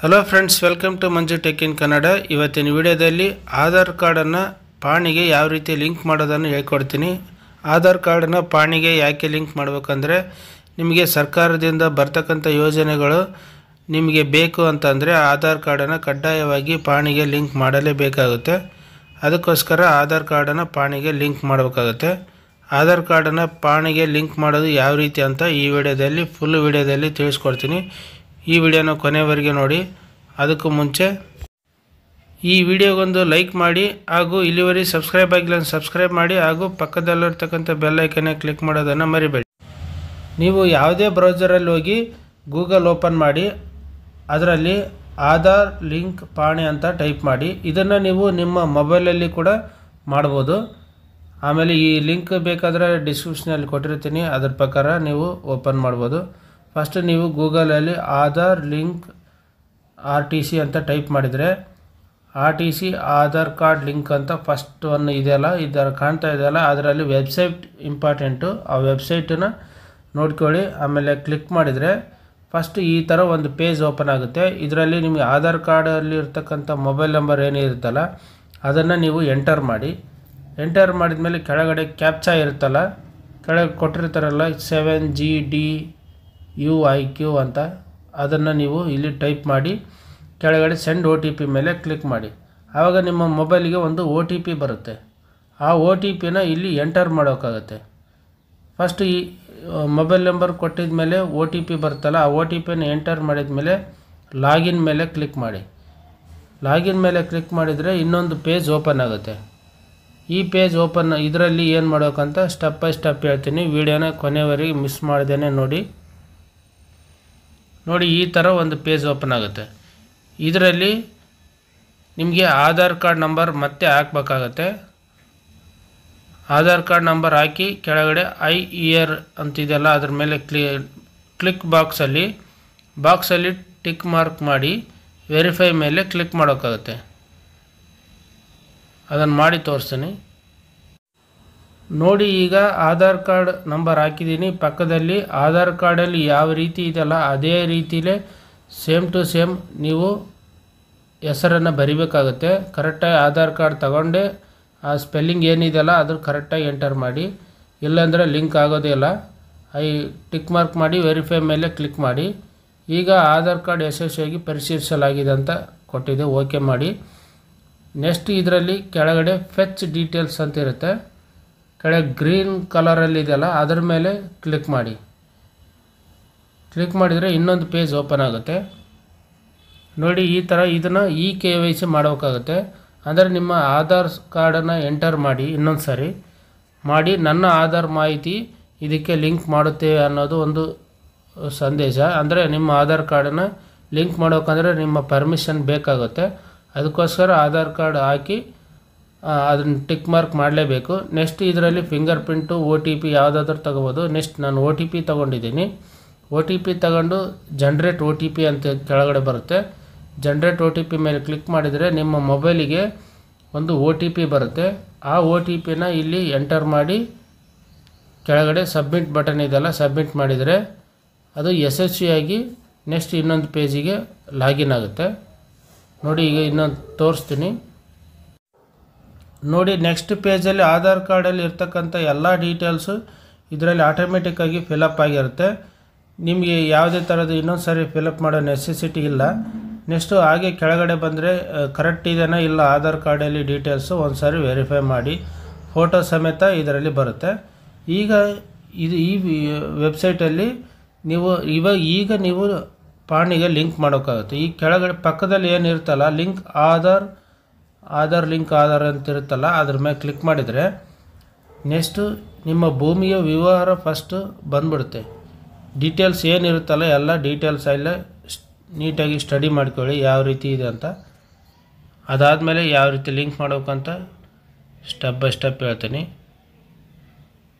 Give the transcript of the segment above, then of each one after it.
Hello friends, welcome to Manju tech in Kannada. ಇವತ್ತಿನ ವಿಡಿಯೋದಲ್ಲಿ ಆಧಾರ್ ಕಾರ್ಡನ್ನು ಪಾಣಿಗೆ ಯಾವ ರೀತಿ ಲಿಂಕ್ ಮಾಡೋದನ್ನು ಹೇಳ್ಕೊಡ್ತೀನಿ. ಆಧಾರ್ ಕಾರ್ಡನ್ನು ಪಾಣಿಗೆ ಯಾಕೆ ಲಿಂಕ್ ಮಾಡಬೇಕಂದ್ರೆ, ನಿಮಗೆ ಸರ್ಕಾರದಿಂದ ಬರ್ತಕ್ಕಂಥ ಯೋಜನೆಗಳು ನಿಮಗೆ ಬೇಕು ಅಂತಂದರೆ ಆಧಾರ್ ಕಾರ್ಡನ್ನು ಕಡ್ಡಾಯವಾಗಿ ಪಾಣಿಗೆ ಲಿಂಕ್ ಮಾಡಲೇಬೇಕಾಗುತ್ತೆ. ಅದಕ್ಕೋಸ್ಕರ ಆಧಾರ್ ಕಾರ್ಡನ್ನು ಪಾಣಿಗೆ ಲಿಂಕ್ ಮಾಡಬೇಕಾಗುತ್ತೆ. ಆಧಾರ್ ಕಾರ್ಡನ್ನು ಪಾಣಿಗೆ ಲಿಂಕ್ ಮಾಡೋದು ಯಾವ ರೀತಿ ಅಂತ ಈ ವಿಡಿಯೋದಲ್ಲಿ ಫುಲ್ ವಿಡಿಯೋದಲ್ಲಿ ತಿಳಿಸ್ಕೊಡ್ತೀನಿ. ಈ ವಿಡಿಯೋನ ಕೊನೆವರೆಗೆ ನೋಡಿ. ಅದಕ್ಕೂ ಮುಂಚೆ ಈ ವಿಡಿಯೋಗೊಂದು ಲೈಕ್ ಮಾಡಿ ಹಾಗೂ ಇಲ್ಲಿವರೆಗೆ ಸಬ್ಸ್ಕ್ರೈಬ್ ಆಗಿಲ್ಲ ಸಬ್ಸ್ಕ್ರೈಬ್ ಮಾಡಿ ಹಾಗೂ ಪಕ್ಕದಲ್ಲಿರ್ತಕ್ಕಂಥ ಬೆಲ್ ಐಕನ್ನ ಕ್ಲಿಕ್ ಮಾಡೋದನ್ನು ಮರಿಬೇಡಿ. ನೀವು ಯಾವುದೇ ಬ್ರೌಸರಲ್ಲಿ ಹೋಗಿ ಗೂಗಲ್ ಓಪನ್ ಮಾಡಿ, ಅದರಲ್ಲಿ ಆಧಾರ್ ಲಿಂಕ್ ಪಾಣಿ ಅಂತ ಟೈಪ್ ಮಾಡಿ. ಇದನ್ನು ನೀವು ನಿಮ್ಮ ಮೊಬೈಲಲ್ಲಿ ಕೂಡ ಮಾಡ್ಬೋದು. ಆಮೇಲೆ ಈ ಲಿಂಕ್ ಬೇಕಾದರೆ ಡಿಸ್ಕ್ರಿಪ್ಷನಲ್ಲಿ ಕೊಟ್ಟಿರ್ತೀನಿ, ಅದರ ಪ್ರಕಾರ ನೀವು ಓಪನ್ ಮಾಡ್ಬೋದು. ಫಸ್ಟ್ ನೀವು ಗೂಗಲಲ್ಲಿ ಆಧಾರ್ ಲಿಂಕ್ RTC ಅಂತ ಟೈಪ್ ಮಾಡಿದರೆ RTC ಆಧಾರ್ ಕಾರ್ಡ್ ಲಿಂಕ್ ಅಂತ ಫಸ್ಟ್ ಒನ್ ಇದೆಯಲ್ಲ, ಇದರ ಕಾಣ್ತಾ ಇದೆಯಲ್ಲ, ಅದರಲ್ಲಿ ವೆಬ್ಸೈಟ್ ಇಂಪಾರ್ಟೆಂಟು. ಆ ವೆಬ್ಸೈಟನ್ನು ನೋಡ್ಕೊಳ್ಳಿ. ಆಮೇಲೆ ಕ್ಲಿಕ್ ಮಾಡಿದರೆ ಫಸ್ಟ್ ಈ ಥರ ಒಂದು ಪೇಜ್ ಓಪನ್ ಆಗುತ್ತೆ. ಇದರಲ್ಲಿ ನಿಮಗೆ ಆಧಾರ್ ಕಾರ್ಡಲ್ಲಿ ಇರ್ತಕ್ಕಂಥ ಮೊಬೈಲ್ ನಂಬರ್ ಏನಿರುತ್ತಲ್ಲ ಅದನ್ನು ನೀವು ಎಂಟರ್ ಮಾಡಿ. ಎಂಟರ್ ಮಾಡಿದ ಮೇಲೆ ಕೆಳಗಡೆ ಕ್ಯಾಪ್ಚಾ ಇರುತ್ತಲ್ಲ, ಕೆಳಗೆ ಕೊಟ್ಟಿರ್ತಾರಲ್ಲ 7GDUIQ ಅಂತ, ಅದನ್ನು ನೀವು ಇಲ್ಲಿ ಟೈಪ್ ಮಾಡಿ ಕೆಳಗಡೆ ಸೆಂಡ್ OTP ಮೇಲೆ ಕ್ಲಿಕ್ ಮಾಡಿ. ಆವಾಗ ನಿಮ್ಮ ಮೊಬೈಲಿಗೆ ಒಂದು OTP ಬರುತ್ತೆ. ಆ OTPನ ಇಲ್ಲಿ ಎಂಟರ್ ಮಾಡೋಕ್ಕಾಗತ್ತೆ. ಫಸ್ಟ್ ಈ ಮೊಬೈಲ್ ನಂಬರ್ ಕೊಟ್ಟಿದ ಮೇಲೆ OTP ಬರುತ್ತಲ್ಲ, ಆ OTPನ ಎಂಟರ್ ಮಾಡಿದ ಮೇಲೆ ಲಾಗಿನ್ ಮೇಲೆ ಕ್ಲಿಕ್ ಮಾಡಿ. ಲಾಗಿನ್ ಮೇಲೆ ಕ್ಲಿಕ್ ಮಾಡಿದರೆ ಇನ್ನೊಂದು ಪೇಜ್ ಓಪನ್ ಆಗುತ್ತೆ. ಈ ಪೇಜ್ ಓಪನ್ ಇದರಲ್ಲಿ ಏನು ಮಾಡೋಕ್ಕಂತ ಸ್ಟೆಪ್ ಬೈ ಸ್ಟೆಪ್ ಹೇಳ್ತೀನಿ. ವಿಡಿಯೋನ ಕೊನೆವರೆಗೆ ಮಿಸ್ ಮಾಡ್ದೇನೆ ನೋಡಿ. ಈ ಥರ ಒಂದು ಪೇಜ್ ಓಪನ್ ಆಗುತ್ತೆ. ಇದರಲ್ಲಿ ನಿಮಗೆ ಆಧಾರ್ ಕಾರ್ಡ್ ನಂಬರ್ ಮತ್ತೆ ಹಾಕಬೇಕಾಗತ್ತೆ. ಆಧಾರ್ ಕಾರ್ಡ್ ನಂಬರ್ ಹಾಕಿ ಕೆಳಗಡೆ ಐ ಇಯರ್ ಅಂತಿದೆಯಲ್ಲ ಅದ್ರ ಮೇಲೆ ಕ್ಲಿಕ್ ಬಾಕ್ಸಲ್ಲಿ ಟಿಕ್ ಮಾರ್ಕ್ ಮಾಡಿ ವೆರಿಫೈ ಮೇಲೆ ಕ್ಲಿಕ್ ಮಾಡೋಕ್ಕಾಗುತ್ತೆ. ಅದನ್ನು ಮಾಡಿ ತೋರಿಸ್ತೀನಿ ನೋಡಿ. ಈಗ ಆಧಾರ್ ಕಾರ್ಡ್ ನಂಬರ್ ಹಾಕಿದ್ದೀನಿ. ಪಕ್ಕದಲ್ಲಿ ಆಧಾರ್ ಕಾರ್ಡಲ್ಲಿ ಯಾವ ರೀತಿ ಇದೆಯಲ್ಲ ಅದೇ ರೀತಿಲೇ ಸೇಮ್ ಟು ಸೇಮ್ ನೀವು ಹೆಸರನ್ನು ಬರಿಬೇಕಾಗುತ್ತೆ. ಕರೆಕ್ಟಾಗಿ ಆಧಾರ್ ಕಾರ್ಡ್ ತಗೊಂಡೆ ಆ ಸ್ಪೆಲ್ಲಿಂಗ್ ಏನಿದೆಯಲ್ಲ ಅದು ಕರೆಕ್ಟಾಗಿ ಎಂಟರ್ ಮಾಡಿ, ಇಲ್ಲಾಂದರೆ ಲಿಂಕ್ ಆಗೋದೇ ಇಲ್ಲ. ಟಿಕ್ ಮಾರ್ಕ್ ಮಾಡಿ ವೆರಿಫೈ ಮೇಲೆ ಕ್ಲಿಕ್ ಮಾಡಿ. ಈಗ ಆಧಾರ್ ಕಾರ್ಡ್ ಯಶಸ್ವಿಯಾಗಿ ಪರಿಶೀಲಿಸಲಾಗಿದೆ ಅಂತ ಕೊಟ್ಟಿದೆ, ಓಕೆ ಮಾಡಿ. ನೆಕ್ಸ್ಟ್ ಇದರಲ್ಲಿ ಕೆಳಗಡೆ ಫೆಚ್ ಡೀಟೇಲ್ಸ್ ಅಂತ ಇರುತ್ತೆ, ಕೆಳಗೆ ಗ್ರೀನ್ ಕಲರಲ್ಲಿ ಇದೆಯಲ್ಲ ಅದರ ಮೇಲೆ ಕ್ಲಿಕ್ ಮಾಡಿ. ಕ್ಲಿಕ್ ಮಾಡಿದರೆ ಇನ್ನೊಂದು ಪೇಜ್ ಓಪನ್ ಆಗುತ್ತೆ ನೋಡಿ. ಈ ಥರ ಇದನ್ನು KYC ಮಾಡಬೇಕಾಗುತ್ತೆ. ಅಂದರೆ ನಿಮ್ಮ ಆಧಾರ್ ಕಾರ್ಡನ್ನು ಎಂಟರ್ ಮಾಡಿ ಇನ್ನೊಂದು ಸಾರಿ ಮಾಡಿ, ನನ್ನ ಆಧಾರ್ ಮಾಹಿತಿ ಇದಕ್ಕೆ ಲಿಂಕ್ ಮಾಡುತ್ತೇವೆ ಅನ್ನೋದು ಒಂದು ಸಂದೇಶ. ಅಂದರೆ ನಿಮ್ಮ ಆಧಾರ್ ಕಾರ್ಡನ್ನು ಲಿಂಕ್ ಮಾಡೋಕ್ಕಂದರೆ ನಿಮ್ಮ ಪರ್ಮಿಷನ್ ಬೇಕಾಗುತ್ತೆ. ಅದಕ್ಕೋಸ್ಕರ ಆಧಾರ್ ಕಾರ್ಡ್ ಹಾಕಿ ಅದನ್ನು ಟಿಕ್ ಮಾರ್ಕ್ ಮಾಡಲೇಬೇಕು. ನೆಕ್ಸ್ಟ್ ಇದರಲ್ಲಿ ಫಿಂಗರ್ ಪ್ರಿಂಟು OTP ಯಾವುದಾದ್ರೂ ತಗೋಬೋದು. ನೆಕ್ಸ್ಟ್ ನಾನು OTP ತೊಗೊಂಡಿದ್ದೀನಿ. OTP ತಗೊಂಡು ಜನ್ರೇಟ್ OTP ಅಂತ ಕೆಳಗಡೆ ಬರುತ್ತೆ. ಜನ್ರೇಟ್ OTP ಮೇಲೆ ಕ್ಲಿಕ್ ಮಾಡಿದರೆ ನಿಮ್ಮ ಮೊಬೈಲಿಗೆ ಒಂದು OTP ಬರುತ್ತೆ. ಆ OTPನ ಇಲ್ಲಿ ಎಂಟರ್ ಮಾಡಿ ಕೆಳಗಡೆ ಸಬ್ಮಿಟ್ ಬಟನ್ ಇದೆಯಲ್ಲ ಸಬ್ಮಿಟ್ ಮಾಡಿದರೆ ಅದು ಯಶಸ್ವಿಯಾಗಿ ನೆಕ್ಸ್ಟ್ ಇನ್ನೊಂದು ಪೇಜಿಗೆ ಲಾಗಿನ್ ಆಗುತ್ತೆ ನೋಡಿ. ಈಗ ಇನ್ನೊಂದು ತೋರಿಸ್ತೀನಿ ನೋಡಿ. ನೆಕ್ಸ್ಟ್ ಪೇಜಲ್ಲಿ ಆಧಾರ್ ಕಾರ್ಡಲ್ಲಿ ಇರ್ತಕ್ಕಂಥ ಎಲ್ಲ ಡೀಟೇಲ್ಸು ಇದರಲ್ಲಿ ಆಟೋಮೆಟಿಕ್ಕಾಗಿ ಫಿಲಪ್ ಆಗಿರುತ್ತೆ. ನಿಮಗೆ ಯಾವುದೇ ಥರದ್ದು ಇನ್ನೊಂದು ಸಾರಿ ಫಿಲಪ್ ಮಾಡೋ ನೆಸೆಸಿಟಿ ಇಲ್ಲ. ನೆಕ್ಸ್ಟು ಹಾಗೆ ಕೆಳಗಡೆ ಬಂದರೆ ಕರೆಕ್ಟ್ ಇದೆಯಾ ಇಲ್ಲ ಆಧಾರ್ ಕಾರ್ಡಲ್ಲಿ ಡೀಟೇಲ್ಸು ಒಂದು ಸಾರಿ ವೆರಿಫೈ ಮಾಡಿ, ಫೋಟೋ ಸಮೇತ ಇದರಲ್ಲಿ ಬರುತ್ತೆ. ಈಗ ಈ ವೆಬ್ಸೈಟಲ್ಲಿ ನೀವು ಈಗ ನೀವು ಪಾಣಿಗೆ ಲಿಂಕ್ ಮಾಡೋಕ್ಕಾಗುತ್ತೆ. ಈ ಕೆಳಗಡೆ ಪಕ್ಕದಲ್ಲಿ ಏನಿರುತ್ತಲ್ಲ ಲಿಂಕ್ ಆಧಾರ್ ಲಿಂಕ್ ಅಂತ ಇರುತ್ತಲ್ಲ ಅದ್ರ ಮೇಲೆ ಕ್ಲಿಕ್ ಮಾಡಿದರೆ ನೆಕ್ಸ್ಟು ನಿಮ್ಮ ಭೂಮಿಯ ವಿವರ ಫಸ್ಟು ಬಂದ್ಬಿಡುತ್ತೆ. ಡೀಟೇಲ್ಸ್ ಏನಿರುತ್ತಲ್ಲ ಎಲ್ಲ ಡೀಟೇಲ್ಸ್ ಎಲ್ಲ ನೀಟಾಗಿ ಸ್ಟಡಿ ಮಾಡ್ಕೊಳ್ಳಿ ಯಾವ ರೀತಿ ಇದೆ ಅಂತ. ಅದಾದಮೇಲೆ ಯಾವ ರೀತಿ ಲಿಂಕ್ ಮಾಡೋಕ್ಕಂತ ಸ್ಟೆಪ್ ಬೈ ಸ್ಟೆಪ್ ಹೇಳ್ತೀನಿ.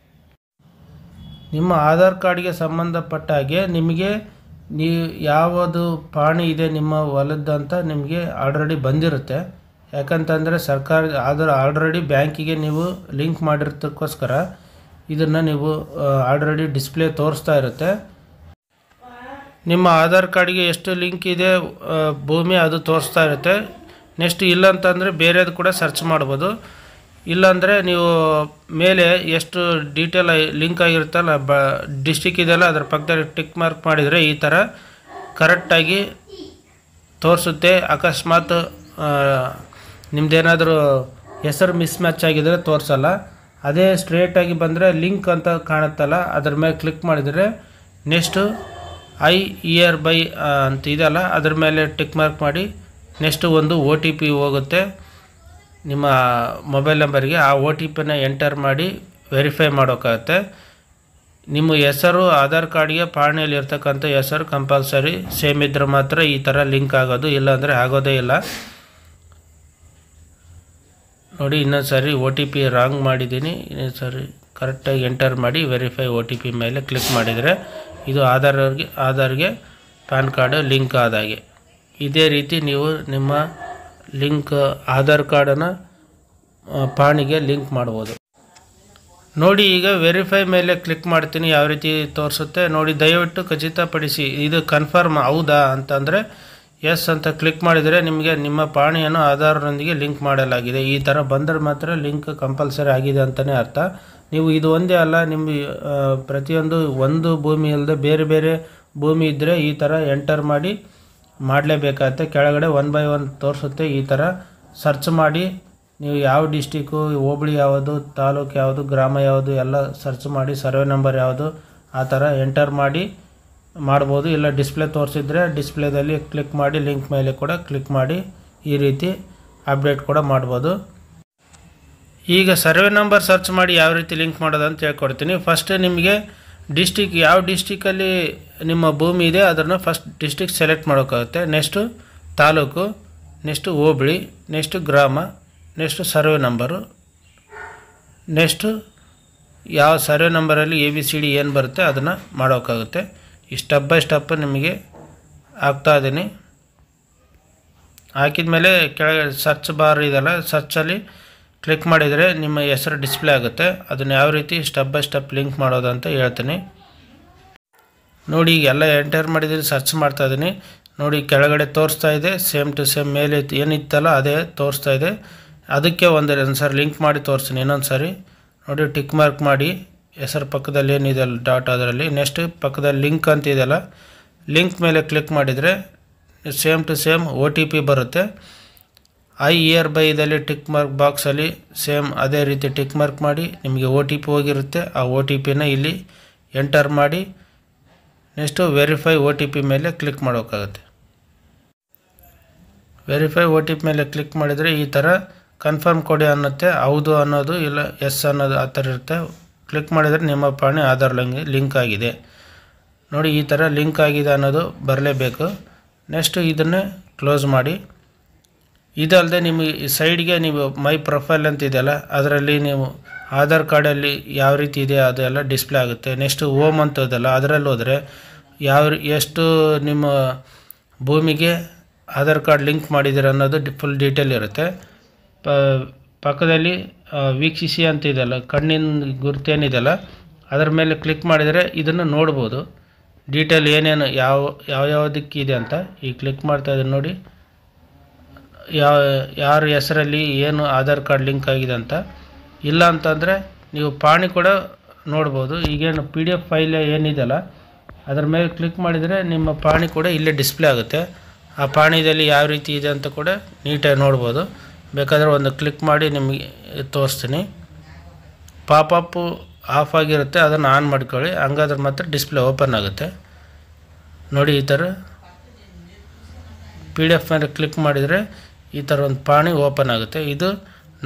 ನಿಮ್ಮ ಆಧಾರ್ ಕಾರ್ಡ್ಗೆ ಸಂಬಂಧಪಟ್ಟ ಹಾಗೆ ನಿಮಗೆ ಯಾವುದು ಪಾಣಿ ಇದೆ ನಿಮ್ಮ ಹೊಲದಂತ ನಿಮಗೆ ಆಲ್ರೆಡಿ ಬಂದಿರುತ್ತೆ. ಯಾಕಂತಂದರೆ ಸರ್ಕಾರ ಆಲ್ರೆಡಿ ಬ್ಯಾಂಕಿಗೆ ನೀವು ಲಿಂಕ್ ಮಾಡಿರೋದಕ್ಕೋಸ್ಕರ ಇದನ್ನು ನೀವು ಆಲ್ರೆಡಿ ಡಿಸ್ಪ್ಲೇ ತೋರಿಸ್ತಾ ಇರುತ್ತೆ. ನಿಮ್ಮ ಆಧಾರ್ ಕಾರ್ಡ್ಗೆ ಎಷ್ಟು ಲಿಂಕ್ ಇದೆ ಭೂಮಿ ಅದು ತೋರಿಸ್ತಾ ಇರುತ್ತೆ. ನೆಕ್ಸ್ಟ್ ಇಲ್ಲ ಅಂತಂದರೆ ಬೇರೆದು ಕೂಡ ಸರ್ಚ್ ಮಾಡ್ಬೋದು. ಇಲ್ಲಾಂದರೆ ನೀವು ಮೇಲೆ ಎಷ್ಟು ಡೀಟೇಲ್ ಲಿಂಕ್ ಆಗಿರುತ್ತಲ್ಲ ಡಿಸ್ಟಿಕ್ ಇದೆಯಲ್ಲ ಅದ್ರ ಪಕ್ಕದಲ್ಲಿ ಟಿಕ್ ಮಾರ್ಕ್ ಮಾಡಿದರೆ ಈ ಥರ ಕರೆಕ್ಟಾಗಿ ತೋರಿಸುತ್ತೆ. ಅಕಸ್ಮಾತ್ ನಿಮ್ಮದೇನಾದರೂ ಹೆಸರು ಮಿಸ್ ಮ್ಯಾಚ್ ಆಗಿದರೆ ತೋರಿಸಲ್ಲ. ಅದೇ ಸ್ಟ್ರೇಟಾಗಿ ಬಂದರೆ ಲಿಂಕ್ ಅಂತ ಕಾಣುತ್ತಲ್ಲ ಅದ್ರ ಮೇಲೆ ಕ್ಲಿಕ್ ಮಾಡಿದರೆ ನೆಕ್ಸ್ಟು ಐ ಇಯರ್ ಬೈ ಅಂತ ಇದೆಯಲ್ಲ ಅದ್ರ ಮೇಲೆ ಟಿಕ್ ಮಾರ್ಕ್ ಮಾಡಿ ನೆಕ್ಸ್ಟು ಒಂದು OTP ಹೋಗುತ್ತೆ ನಿಮ್ಮ ಮೊಬೈಲ್ ನಂಬರ್ಗೆ. ಆ OTPನ ಎಂಟರ್ ಮಾಡಿ ವೆರಿಫೈ ಮಾಡೋಕ್ಕಾಗುತ್ತೆ. ನಿಮ್ಮ ಹೆಸರು ಆಧಾರ್ ಕಾರ್ಡ್ಗೆ ಪಾಣೆಯಲ್ಲಿ ಇರ್ತಕ್ಕಂಥ ಹೆಸರು ಕಂಪಲ್ಸರಿ ಸೇಮ್ ಇದ್ದರೆ ಮಾತ್ರ ಈ ಥರ ಲಿಂಕ್ ಆಗೋದು, ಇಲ್ಲಾಂದರೆ ಆಗೋದೇ ಇಲ್ಲ. ನೋಡಿ ಇನ್ನೊಂದು ಸರಿ OTP ರಾಂಗ್ ಮಾಡಿದ್ದೀನಿ, ಇನ್ನೊಂದು ಸರಿ ಕರೆಕ್ಟಾಗಿ ಎಂಟರ್ ಮಾಡಿ ವೆರಿಫೈ OTP ಮೇಲೆ ಕ್ಲಿಕ್ ಮಾಡಿದರೆ ಇದು ಆಧಾರ್ಗೆ ಪ್ಯಾನ್ ಕಾರ್ಡ್ ಲಿಂಕ್ ಆದಾಗೆ. ಇದೇ ರೀತಿ ನೀವು ನಿಮ್ಮ ಆಧಾರ್ ಕಾರ್ಡನ್ನು ಪಾಣಿಗೆ ಲಿಂಕ್ ಮಾಡ್ಬೋದು. ನೋಡಿ ಈಗ ವೆರಿಫೈ ಮೇಲೆ ಕ್ಲಿಕ್ ಮಾಡ್ತೀನಿ, ಯಾವ ರೀತಿ ತೋರಿಸುತ್ತೆ ನೋಡಿ. ದಯವಿಟ್ಟು ಖಚಿತಪಡಿಸಿ ಇದು ಕನ್ಫರ್ಮ್ ಹೌದಾ ಅಂತಂದರೆ ಎಸ್ ಅಂತ ಕ್ಲಿಕ್ ಮಾಡಿದರೆ ನಿಮಗೆ ನಿಮ್ಮ ಪಾಣಿಯನ್ನು ಆಧಾರ್ನೊಂದಿಗೆ ಲಿಂಕ್ ಮಾಡಲಾಗಿದೆ. ಈ ಥರ ಬಂದರೆ ಮಾತ್ರ ಲಿಂಕ್ ಕಂಪಲ್ಸರಿ ಆಗಿದೆ ಅಂತಲೇ ಅರ್ಥ. ನೀವು ಇದು ಒಂದೇ ಅಲ್ಲ, ನಿಮ್ಮ ಪ್ರತಿಯೊಂದು ಒಂದು ಭೂಮಿ ಇಲ್ಲದೆ ಬೇರೆ ಬೇರೆ ಭೂಮಿ ಇದ್ದರೆ ಈ ಥರ ಎಂಟರ್ ಮಾಡಿ ಮಾಡಲೇಬೇಕಾಗುತ್ತೆ. ಕೆಳಗಡೆ 1 by 1 ತೋರಿಸುತ್ತೆ. ಈ ಥರ ಸರ್ಚ್ ಮಾಡಿ ನೀವು ಯಾವ ಡಿಸ್ಟಿಕ್ಕು, ಹೋಬಳಿ ಯಾವುದು, ತಾಲೂಕು ಯಾವುದು, ಗ್ರಾಮ ಯಾವುದು ಎಲ್ಲ ಸರ್ಚ್ ಮಾಡಿ ಸರ್ವೆ ನಂಬರ್ ಯಾವುದು ಆ ಥರ ಎಂಟರ್ ಮಾಡಿ ಮಾಡ್ಬೋದು. ಇಲ್ಲ ಡಿಸ್ಪ್ಲೇ ತೋರಿಸಿದ್ರೆ ಡಿಸ್ಪ್ಲೇದಲ್ಲಿ ಕ್ಲಿಕ್ ಮಾಡಿ ಲಿಂಕ್ ಮೇಲೆ ಕೂಡ ಕ್ಲಿಕ್ ಮಾಡಿ ಈ ರೀತಿ ಅಪ್ಡೇಟ್ ಕೂಡ ಮಾಡ್ಬೋದು. ಈಗ ಸರ್ವೆ ನಂಬರ್ ಸರ್ಚ್ ಮಾಡಿ ಯಾವ ರೀತಿ ಲಿಂಕ್ ಮಾಡೋದು ಅಂತ ಹೇಳ್ಕೊಡ್ತೀನಿ. ಫಸ್ಟ್ ನಿಮಗೆ ಡಿಸ್ಟಿಕ್ ಯಾವ ಡಿಸ್ಟಿಕಲ್ಲಿ ನಿಮ್ಮ ಭೂಮಿ ಇದೆ ಅದನ್ನು ಫಸ್ಟ್ ಡಿಸ್ಟಿಕ್ ಸೆಲೆಕ್ಟ್ ಮಾಡೋಕ್ಕಾಗುತ್ತೆ. ನೆಕ್ಸ್ಟು ತಾಲೂಕು, ನೆಕ್ಸ್ಟು ಹೋಬಳಿ, ನೆಕ್ಸ್ಟು ಗ್ರಾಮ, ನೆಕ್ಸ್ಟು ಸರ್ವೆ ನಂಬರು, ನೆಕ್ಸ್ಟು ಯಾವ ಸರ್ವೆ ನಂಬರಲ್ಲಿ ABCD ಏನು ಬರುತ್ತೆ ಅದನ್ನು ಮಾಡೋಕ್ಕಾಗುತ್ತೆ. ಈ ಸ್ಟೆಪ್ ಬೈ ಸ್ಟೆಪ್ ನಿಮಗೆ ಹಾಕ್ತಾಯಿದ್ದೀನಿ. ಹಾಕಿದ ಮೇಲೆ ಕೆಳಗೆ ಸರ್ಚ್ ಬಾರ್ ಇದೆಲ್ಲ, ಸರ್ಚಲ್ಲಿ ಕ್ಲಿಕ್ ಮಾಡಿದರೆ ನಿಮ್ಮ ಹೆಸರು ಡಿಸ್ಪ್ಲೇ ಆಗುತ್ತೆ. ಅದನ್ನು ಯಾವ ರೀತಿ ಸ್ಟೆಪ್ ಬೈ ಸ್ಟೆಪ್ ಲಿಂಕ್ ಮಾಡೋದು ಅಂತ ಹೇಳ್ತೀನಿ. ನೋಡಿ ಈಗ ಎಲ್ಲ ಎಂಟರ್ ಮಾಡಿದ್ದೀನಿ, ಸರ್ಚ್ ಮಾಡ್ತಾಯಿದ್ದೀನಿ. ನೋಡಿ ಕೆಳಗಡೆ ತೋರಿಸ್ತಾ ಇದೆ ಸೇಮ್ ಟು ಸೇಮ್ ಮೇಲೆ ಏನಿತ್ತಲ್ಲ ಅದೇ ತೋರಿಸ್ತಾ ಇದೆ. ಅದಕ್ಕೆ ಒಂದು ಸಾರಿ ಲಿಂಕ್ ಮಾಡಿ ತೋರಿಸ್ತೀನಿ ಇನ್ನೊಂದು ಸಾರಿ. ನೋಡಿ ಟಿಕ್ ಮಾರ್ಕ್ ಮಾಡಿ ಹೆಸರು ಪಕ್ಕದಲ್ಲಿ ಏನಿದೆಯಲ್ಲ ಡಾಟ್ ಅದರಲ್ಲಿ ನೆಕ್ಸ್ಟ್ ಪಕ್ಕದಲ್ಲಿ ಲಿಂಕ್ ಅಂತ ಇದೆಯಲ್ಲ ಲಿಂಕ್ ಮೇಲೆ ಕ್ಲಿಕ್ ಮಾಡಿದರೆ ಸೇಮ್ ಟು ಸೇಮ್ OTP ಬರುತ್ತೆ. ಐ ಇಯರ್ ಬೈ ಇದರಲ್ಲಿ ಟಿಕ್ ಮಾರ್ಕ್ ಬಾಕ್ಸಲ್ಲಿ ಸೇಮ್ ಅದೇ ರೀತಿ ಟಿಕ್ ಮಾರ್ಕ್ ಮಾಡಿ ನಿಮಗೆ OTP ಹೋಗಿರುತ್ತೆ. ಆ OTPನ ಇಲ್ಲಿ ಎಂಟರ್ ಮಾಡಿ ನೆಕ್ಸ್ಟು ವೆರಿಫೈ OTP ಮೇಲೆ ಕ್ಲಿಕ್ ಮಾಡೋಕ್ಕಾಗುತ್ತೆ. ವೆರಿಫೈ OTP ಮೇಲೆ ಕ್ಲಿಕ್ ಮಾಡಿದರೆ ಈ ಥರ ಕನ್ಫರ್ಮ್ ಕೊಡಿ ಅನ್ನುತ್ತೆ. ಹೌದು ಅನ್ನೋದು ಇಲ್ಲ ಎಸ್ ಅನ್ನೋದು ಆ ಥರ ಇರುತ್ತೆ. ಕ್ಲಿಕ್ ಮಾಡಿದರೆ ನಿಮ್ಮ ಪಾಣಿ ಆಧಾರ್ ಲಿಂಕ್ ಆಗಿದೆ. ನೋಡಿ ಈ ಥರ ಲಿಂಕ್ ಆಗಿದೆ ಅನ್ನೋದು ಬರಲೇಬೇಕು. ನೆಕ್ಸ್ಟು ಇದನ್ನೇ ಕ್ಲೋಸ್ ಮಾಡಿ. ಇದಲ್ಲದೆ ನಿಮಗೆ ಸೈಡ್ಗೆ ನೀವು ಮೈ ಪ್ರೊಫೈಲ್ ಅಂತ ಇದೆಯಲ್ಲ ಅದರಲ್ಲಿ ನೀವು ಆಧಾರ್ ಕಾರ್ಡಲ್ಲಿ ಯಾವ ರೀತಿ ಇದೆ ಅದೆಲ್ಲ ಡಿಸ್ಪ್ಲೇ ಆಗುತ್ತೆ. ನೆಕ್ಸ್ಟು ಹೋಮ್ ಅಂತ ಇದೆಯಲ್ಲ ಅದರಲ್ಲಿ ಹೋದರೆ ಎಷ್ಟು ನಿಮ್ಮ ಭೂಮಿಗೆ ಆಧಾರ್ ಕಾರ್ಡ್ ಲಿಂಕ್ ಮಾಡಿದ್ದೀರ ಅನ್ನೋದು ಫುಲ್ ಡೀಟೇಲ್ ಇರುತ್ತೆ. ಪಕ್ಕದಲ್ಲಿ ವೀಕ್ಷಿಸಿ ಅಂತ ಇದೆಯಲ್ಲ ಕಣ್ಣಿನ ಗುರುತೇನಿದೆಯಲ್ಲ ಅದರ ಮೇಲೆ ಕ್ಲಿಕ್ ಮಾಡಿದರೆ ಇದನ್ನು ನೋಡ್ಬೋದು ಡೀಟೇಲ್ ಏನೇನು ಯಾವುದಕ್ಕಿದೆ ಅಂತ. ಈಗ ಕ್ಲಿಕ್ ಮಾಡ್ತಾಯಿದ್ದೀನಿ ನೋಡಿ ಯಾರ ಹೆಸರಲ್ಲಿ ಏನು ಆಧಾರ್ ಕಾರ್ಡ್ ಲಿಂಕ್ ಆಗಿದೆ ಅಂತ. ಇಲ್ಲ ಅಂತಂದರೆ ನೀವು ಪಾಣಿ ಕೂಡ ನೋಡ್ಬೋದು. ಈಗೇನು PDF ಫೈಲ್ ಏನಿದೆಯಲ್ಲ ಅದರ ಮೇಲೆ ಕ್ಲಿಕ್ ಮಾಡಿದರೆ ನಿಮ್ಮ ಪಾಣಿ ಕೂಡ ಇಲ್ಲೇ ಡಿಸ್ಪ್ಲೇ ಆಗುತ್ತೆ. ಆ ಪಾಣಿದಲ್ಲಿ ಯಾವ ರೀತಿ ಇದೆ ಅಂತ ಕೂಡ ನೀಟಾಗಿ ನೋಡ್ಬೋದು. ಬೇಕಾದರೆ ಒಂದು ಕ್ಲಿಕ್ ಮಾಡಿ ನಿಮಗೆ ತೋರಿಸ್ತೀನಿ. ಪಾಪಪ್ಪು ಆಫ್ ಆಗಿರುತ್ತೆ, ಅದನ್ನು ಆನ್ ಮಾಡ್ಕೊಳ್ಳಿ, ಹಂಗಾದ್ರೆ ಮಾತ್ರ ಡಿಸ್ಪ್ಲೇ ಓಪನ್ ಆಗುತ್ತೆ. ನೋಡಿ ಈ ಥರ PDF ಮೇಲೆ ಕ್ಲಿಕ್ ಮಾಡಿದರೆ ಈ ಥರ ಒಂದು ಪಾಣಿ ಓಪನ್ ಆಗುತ್ತೆ. ಇದು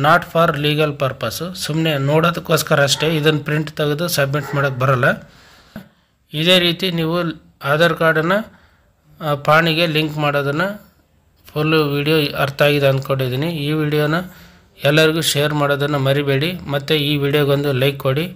ನಾಟ್ ಫಾರ್ ಲೀಗಲ್ ಪರ್ಪಸ್ಸು, ಸುಮ್ಮನೆ ನೋಡೋದಕ್ಕೋಸ್ಕರ ಅಷ್ಟೇ. ಇದನ್ನು ಪ್ರಿಂಟ್ ತೆಗೆದು ಸಬ್ಮಿಟ್ ಮಾಡೋಕ್ಕೆ ಬರೋಲ್ಲ. ಇದೇ ರೀತಿ ನೀವು ಆಧಾರ್ ಕಾರ್ಡನ್ನು ಪಾಣಿಗೆ ಲಿಂಕ್ ಮಾಡೋದನ್ನು ಫುಲ್ಲು ವಿಡಿಯೋ ಅರ್ಥ ಆಗಿದೆ ಅಂದ್ಕೊಂಡಿದ್ದೀನಿ. ಈ ವಿಡಿಯೋನ ಎಲ್ಲರಿಗೂ ಶೇರ್ ಮಾಡೋದನ್ನು ಮರಿಬೇಡಿ. ಮತ್ತು ಈ ವಿಡಿಯೋಗೊಂದು ಲೈಕ್ ಕೊಡಿ.